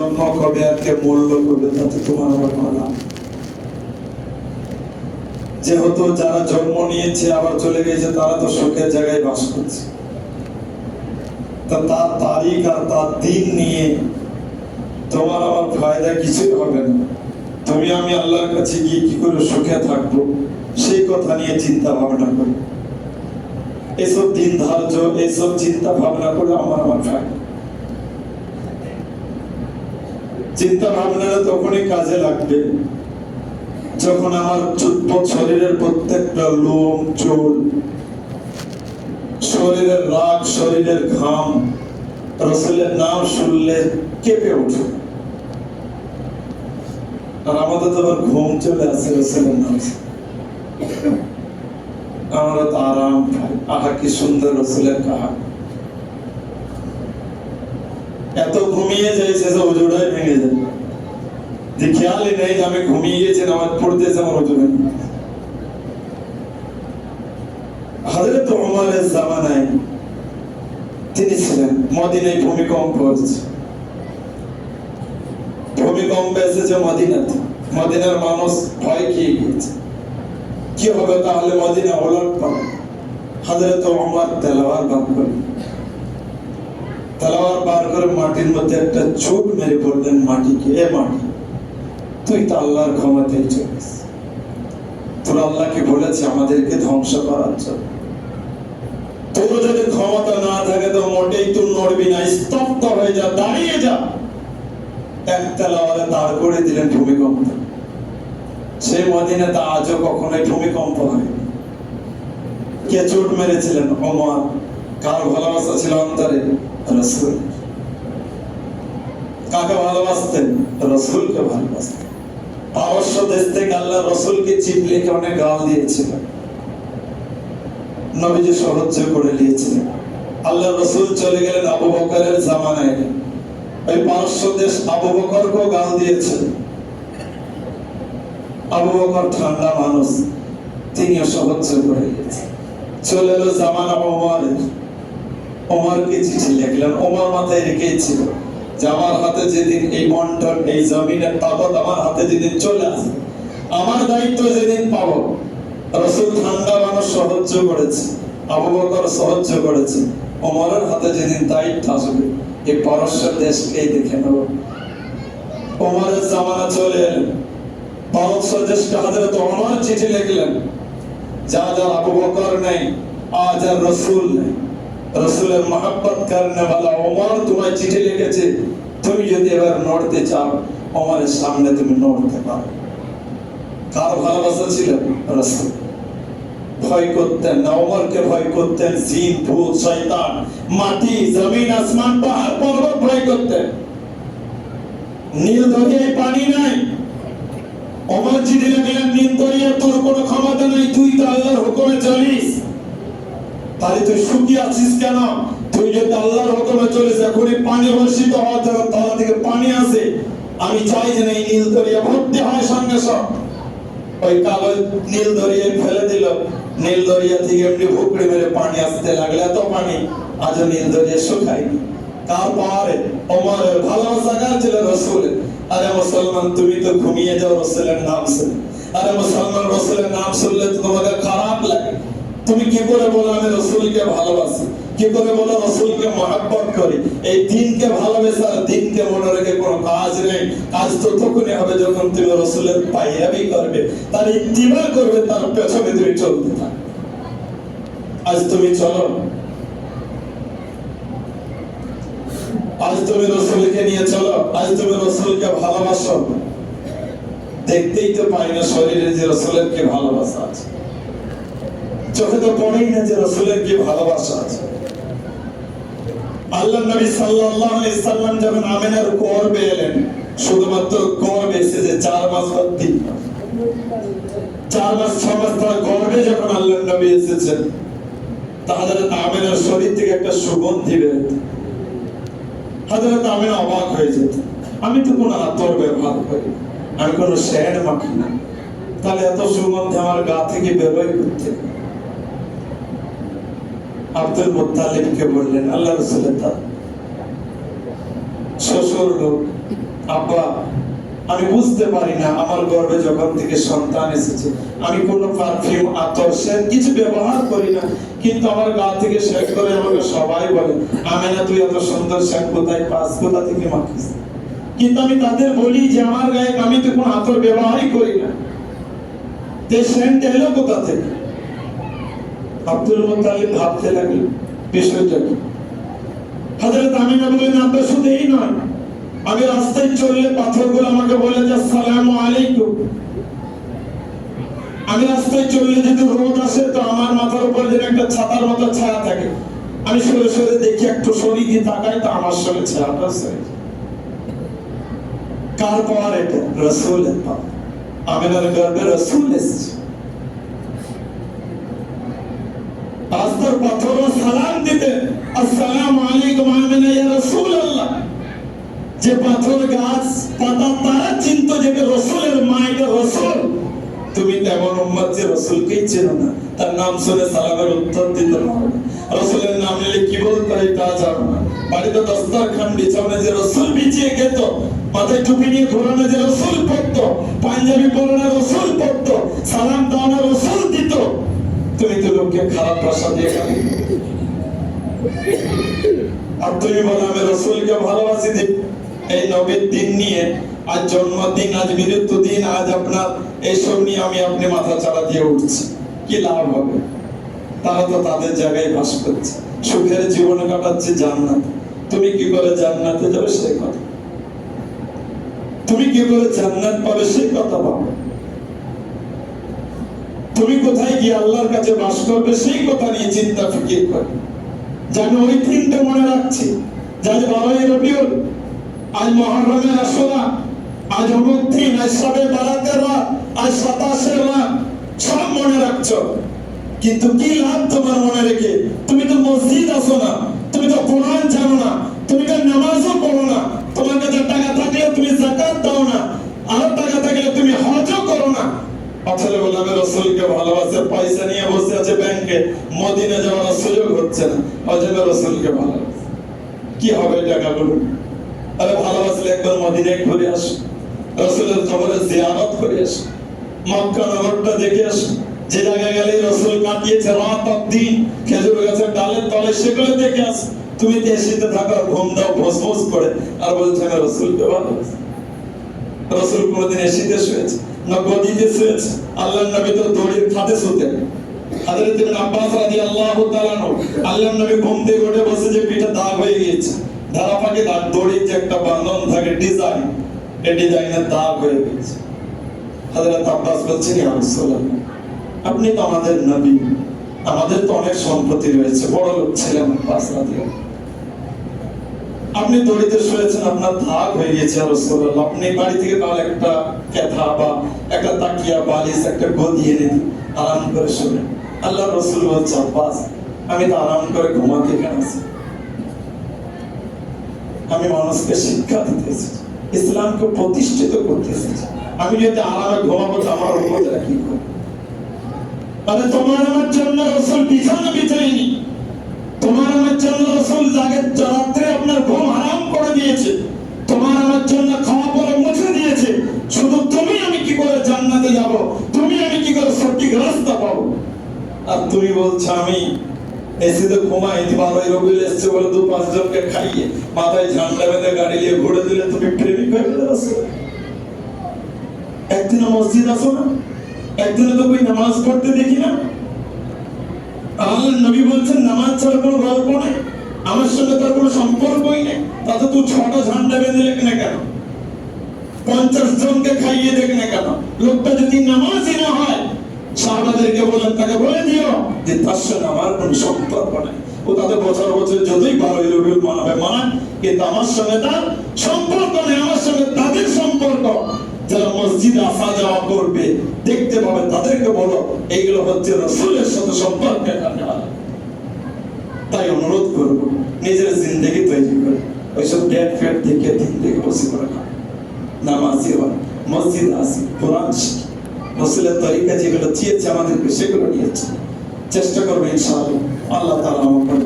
জন্ম কবে আর কে মূল্য করবে তাতে তোমার আমার বলা। যেহেতু যারা জন্ম নিয়েছে আবার চলে গেছে তারা তো সুখের জায়গায় বাস করছে, তা তার তারিখ আর তার দিন নিয়ে তোমার আমার ফায়দা কিছুই হবে না। তুমি আমি আল্লাহর কাছে গিয়ে কি করে সুখে থাকবো সেই কথা নিয়ে চিন্তা ভাবনা করি। এসব দিন ধার্য, এসব চিন্তা ভাবনা করে আমার ফায়দা। চিন্তা ভাবনা তখনই কাজে লাগবে যখন আমার শরীরের প্রত্যেকটা লোম, চুল, শরীরের রাগ, শরীরের ঘাম রাসূলের নাম শুনলে কেঁপে ওঠে। আর আমাদের তো আবার ঘুম চলে আসে রাসূলের নাম, আমরা তো আরাম পাই। আহা কি সুন্দর রাসূলের কাহিনী। এত ঘুমিয়ে যাইছে যে ওজোড়াই ভেঙে যায়, যে খেয়ালই নেই যে আমি ঘুমিয়ে গেছি, নামাজ পড়তেছে আমার ওজু ভেঙে। হযরত ওমরের জামানায় তিনি ছিলেন, মদিনায় ভূমিকম্প হয়েছে। ভূমিকম্প এসেছে মদিনাতে, মদিনার মানুষ ভয় খেয়ে গিয়েছে, কি হবে তাহলে মদিনা ওলট পালট। হযরত ওমর তলোয়ার বার করলেন, তলোয়ার বার করে মাটির মধ্যে একটা চোট মেরে বললেন মাটিকে, এ মাটি তুই তো আল্লাহর ক্ষমতায় চলিস, তোর আল্লাহকে বলেছে আমাদেরকে ধ্বংস করার জন্য, তোর যদি ক্ষমতা না থাকে তো মোটেই তুই নড়বি না, স্তব্ধ হয়ে যা, দাঁড়িয়ে যা। এক তলোয়ারে দাঁড় করে দিলেন ভূমিকম্প। সেই মদিনাতে আজও কখনোই ভূমিকম্প হয়নি। কে চোট মেরেছিলেন? ওমর। কার ভালোবাসা ছিল অন্তরে? রাসূল। কাকে ভালোবাসতেন? রাসূলকে ভালোবাসতেন। পারস্য দেশ থেকে আল্লাহ রাসূলকে চিঠি লিখে অনেক গাল দিয়েছিল, নবীজি সহ্য করে নিয়েছিলেন। আল্লাহ রাসূল চলে গেলেন আবু বকরের জামানায়, ওই পারস্য দেশ আবু বকরকেও গাল দিয়েছে। আবু বকর ঠান্ডা মানুষ, তিনিও সহ্য করে নিয়েছেন। চলে এলো জামানা ওমরের, ওমরকে চিঠি লিখলেন। ওমর মাথায় রেখেছিল যে আমার হাতে যেদিন এই বন্টন, এই জমিনের তাবৎ আমার হাতে যেদিন চলে আসে, আমার দায়িত্ব যেদিন পাবো। রাসূল ঠান্ডা মানুষ, সহ্য করেছে। আবু বকর সহ্য করেছে। ওমরের হাতে যেদিন দায়িত্ব আসবে, এই পারস্য দেশকেই দেখে নেব। ওমরের জামানা চলে এলো, পারস্য দেশকে হযরত ওমর চিঠি লিখলেন, যা যা আবু বকর নেই, আজ আর রাসূল নেই। রাসূলের মহব্বত করনে वाला ওমর তোমায় চিঠি লিখেছে, তুমি যদি এবার নড়তে চাও ওমরের সামনে তুমি নড়তে পারো। কার ভালোবাসা ছিল? রাসূল। ভয় করতেন না, ওমরকে ভয় করতেন জিন, ভূত, শয়তান, মাটি, জমিন, আসমান, পাহাড়, পর্বত ভয় করতেন। নীল দরিয়ায় পানি নাই, ওমর চিঠি লিখলেন, নীল দরিয়া তোর কোনো ক্ষমতা নেই, তুই তো আল্লাহর হুকুমে চলিস। তাহলে তুই শুকিয়ে আছিস কেন? তুই যদি আল্লাহর হুকুমে চলিস, এখনই পানি বর্ষিত হওয়ার জন্য তলা থেকে পানি আসে। আমি চাই যে এই নীল দরিয়া ভর্তি হয় সঙ্গে সঙ্গে। ওই কাগজ নীল দরিয়ায় ফেলে দিল, নীল দরিয়া থেকে এমনি ভুকড়ি মেরে পানি আসতে লাগলো, এত পানি আজও নীল দরিয়া শুকায়নি। কার পাওয়ারে? ওমরের। ভালোবাসা কার ছিল? রাসূলের। আরে মুসলমান, তুমি তো ঘুমিয়ে যাও রাসূলের নাম শুনে। আরে মুসলমান, রাসূলের নাম শুনলে তো তোমাকে খারাপ লাগে। তুমি কি করে বলো আমি রাসূলকে ভালোবাসি, কি করে বলো রাসূলকে মহব্বত করি? এই দিনকে ভালোবাসা, দিনকে মনে রেখে কোনো কাজ নেই। কাজ তো তখনই হবে যখন তুমি রাসূলের পায়রাবি করবে, তার ইত্তিবা করবে, তার পেছনে তুমি চলতে থাকবে। আজ তুমি চলো, আজ তুমি রাসূলকে নিয়ে চলো, আজ তুমি রাসূলকে ভালোবাসো। দেখতেই তো পাই না শরীরে যে রাসূলের কি ভালোবাসা আছে, চোখে তো পড়েই না যে রাসূলের কি ভালোবাসা আছে। আল্লাহ নবী সাল্লাল্লাহু আলাইহি সাল্লাম যখন আমিনার গর্ভে এলেন, শুধুমাত্র গর্ভে এসেছে 4 মাস বা 3 মাস, 4 মাস 6 মাস তার গর্ভে যখন আল্লাহ নবী এসেছেন, হযরত আমিনার শরীর থেকে একটা সুগন্ধি বের হতো। হযরত আমিনা অবাক হয়ে যেত, আমি তো কোনো আতর ব্যবহার করি, আমি কোনো সেন্ট মাখি না, তাহলে এত সুগন্ধি আমার গা থেকে বেরোয় করতে। আব্দুল মুত্তালিবকে বললেন, আল্লাহ রাসূলের শ্বশুর লোক আব্বা, আমি বুঝতে পারি না আমার গর্ভে যখন থেকে সন্তান এসেছে আমি কোনো পারফিউম আতর সেন্ট কিছু ব্যবহার করি না, কিন্তু আমার গা থেকে সেন্ট করে আমাকে সবাই বলে, আমেনা তুই এত সুন্দর সেন্ট কোথায় পাস, কোথা থেকে মাখিস? কিন্তু আমি তাদের বলি যে আমার গায়ে আমি তো কোনো আতর ব্যবহারই করি না, যে সেন্ট এলো কোথা থেকে? আব্দুল মুত্তালিব ভাবতে লাগলেন বিষয়টা কি। হযরত আমিনা বললেন, আব্বা শুধু এই নয়, আমি রাস্তায় চললে পাথরগুলো আমাকে বলে যে আসসালামু আলাইকুম। আমি রাস্তায় চললে যদি রোদ আসে তো আমার মাথার উপর যেন একটা ছাতার মতো ছায়া থাকে, আমি সরে সরে দেখি, একটু সরি দিয়ে তাকাই তো আমার সঙ্গে ছায়াটা সরে। কার পাওয়ার এটা? রাসূলের পাওয়ার। আমিনার গর্ভে রাসূল এসেছে। রাস্তার পাথর সালাম দিতে আসসালামু আলাইকুম আমিনা ইয়া রাসূলুল্লাহ। যে পাথর গাছ পাতা তারা চিনতো যে রাসূলের মা, এটা রাসূল। তুমি তেমন উম্মত যে রাসূলকেই চেনো না, তার নাম শুনে সালামের উত্তর দিতে পারো না, রাসূলের নাম নিলে কি বলতে হয় তা জানো না, বাড়িতে দস্তরখান বিছানো যে রাসূল বিছিয়ে খেত, মাথায় টুপি নিয়ে ঘোরানো যে রাসূল পরতো, পাঞ্জাবি পরানো রাসূল পরতো, সালাম দাওয়ানো রাসূল দিত। তুমি তো লোককে খারাপ ভাষা দিয়ে গালি, আর তুমি বলো আমি রাসূলকে ভালোবাসি। এই নবীর দিন নিয়ে আজ জন্মদিন, আজ মৃত্যু দিন, আজ আপনার এইসব নিয়ে আমি আপনি মাথা চাড়া দিয়ে উঠছি, কি লাভ হবে? তারা তো তাদের জায়গায় বাস করছে, সুখের জীবন কাটাচ্ছে জান্নাত। তুমি কি করে জান্নাতে যাবে সেই কথা, তুমি কি করে জান্নাত পাবে সেই কথা ভাবো, তুমি কোথায় গিয়ে আল্লাহর কাছে বাস করবে সেই কথা নিয়ে চিন্তা ফিকির করে। যেন ওই দিনটা মনে রাখছি, আজ 12ই রবিউল, আজ মুহররমের আশুরা, আজ অমুক দিন, আজ শবে বারাতের রাত, আজ 27 রাত, সব মনে রাখছো, কিন্তু কি লাভ তোমার মনে রেখে? তুমি তো মসজিদ আসো না, তুমি তো কোরআন জানো না, তুমি তো নামাজও পড়ো না, তোমার কাছে টাকা থাকলে তুমি যাকাত দাও না, আর টাকা থাকলে তুমি হজও করো না। আসলে বললাম রাসূলকে ভালোবাসে, পয়সা নিয়ে বসে আছে ব্যাংকে, মদিনা যাওয়ার সুযোগ হচ্ছে না, অজন্য রাসূলকে ভালোবাসে। কি হবে টাকাগুলো? আরে ভালোবাসলে একবার মদিনায় ঘুরে আসো, রাসূলের কবরে জিয়ারত করে আসো, মক্কা নগরটা দেখে আসো, যে জায়গায় গেলে রাসূল কাটিয়েছে রাত আর দিন খেজুর গাছের ডালের তলে, সেগুলো দেখে আসো। তুমি দেশিতে থাকো, ঘুম দাও ভসভস করে, আর বলছো আমি রাসূলকে ভালোবাসি। রাসূল কোনদিন এসিতে শুয়েছে না গদিতে শুয়েছে? আল্লাহর নবী তো দড়ির খাদে শুতেন। হযরত ইবনে আব্বাস রাদিয়াল্লাহু তাআলা আনহু, আল্লাহর নবী ঘুম থেকে উঠে বসে যে পিঠে দাগ হয়ে গিয়েছে, ধারা পাকে দাগ, দড়ির যে একটা বাঁধন থাকে ডিজাইন, এই ডিজাইনের দাগ হয়ে গেছে। হযরত আব্বাস বলছেন, ইয়া রাসূলুল্লাহ, আপনি তো আমাদের নবী, আমাদের তো অনেক সম্পত্তি রয়েছে, বড় লোক ছিলেন আব্বাস রাদিয়াল্লাহু, আপনি দড়িতে শুয়েছেন, আপনার দাগ হয়ে গেছে রাসূলুল্লাহ, আপনি বাড়ি থেকে তাহলে একটা কাঁথা বা একটা তাকিয়া, বালিশ, একটা গদি এনে দিন, আরাম করে শুবেন। আল্লাহর রাসূল বলছে, আব্বাস আমি তো আরাম করে ঘুমাতে কেন আছি? আমি মানুষকে শিক্ষা দিতে এসেছি, ইসলামকে প্রতিষ্ঠিত করতে এসেছি। আমি যদি আরামে ঘুমাবো তো আমার উপরে কি করবে? তাহলে তোমার আমার জন্য রাসূল বিছানা বিছাইনি, তোমার আমার জন্য রাসূল রাত্রে আপনার ঘুম হারাম করে দিয়েছে, তোমার আমার জন্য খাওয়া পরে মুছে দিয়েছে। শুধু তুমি আমি কি করে জান্নাতে যাব, তুমি আমি কি করে সঠিক রাস্তা পাবো? আর তুমি বলছো আমি এসিতে ঘুমাই, 12ই রবিউল এসছে বলে 2-5 জনকে খাইয়ে মাথায় ঝান্ডা বেঁধে গাড়ি নিয়ে ঘুরে দিলে তুমি প্রেমিক হয়ে গেলে রাসূল। একদিনও মসজিদ আসো না, একদিনও তো কই নামাজ পড়তে দেখি না। আল্লাহর নবী বলছেন নামাজ ছাড়া কোনো গল্প নেই, আমার সঙ্গে তার কোনো সম্পর্কই নেই। তাতে তুই 6টা ঝান্ডা বেঁধে লেখ না কেন, 50 জনকে খাইয়ে দেখ না কেন? লোকটা যদি নামাজই না হয়, সাহাবাদেরকে বলেন তাকে বলে দিও যে তার সঙ্গে আমার কোনো সম্পর্ক নেই, ও তাদের বছর বছর যতই 12ই রবিউল মানাবে মানান, কিন্তু আমার সঙ্গে তার সম্পর্ক নেই, আমার সঙ্গে তাদের সম্পর্ক। যারা মসজিদে আসা যাওয়া করবে, দেখতে পাবে, তাদেরকে বলো এইগুলো হচ্ছে রাসূলের সাথে সম্পর্কের কারণে। তাই অনুরোধ করবো নিজের জিন্দেগি তৈরি করে ওইসব ডেট ফেট দেখে দিন দেখে বসে করে না, নামাজি হওয়া, মসজিদ আসি, কোরআন শিখি, রাসূলের তরিকা যেগুলো চেয়েছে আমাদেরকে সেগুলো নিয়েছে। চেষ্টা করবে ইনশাআল্লাহ, আল্লাহ তাআলা আমাদের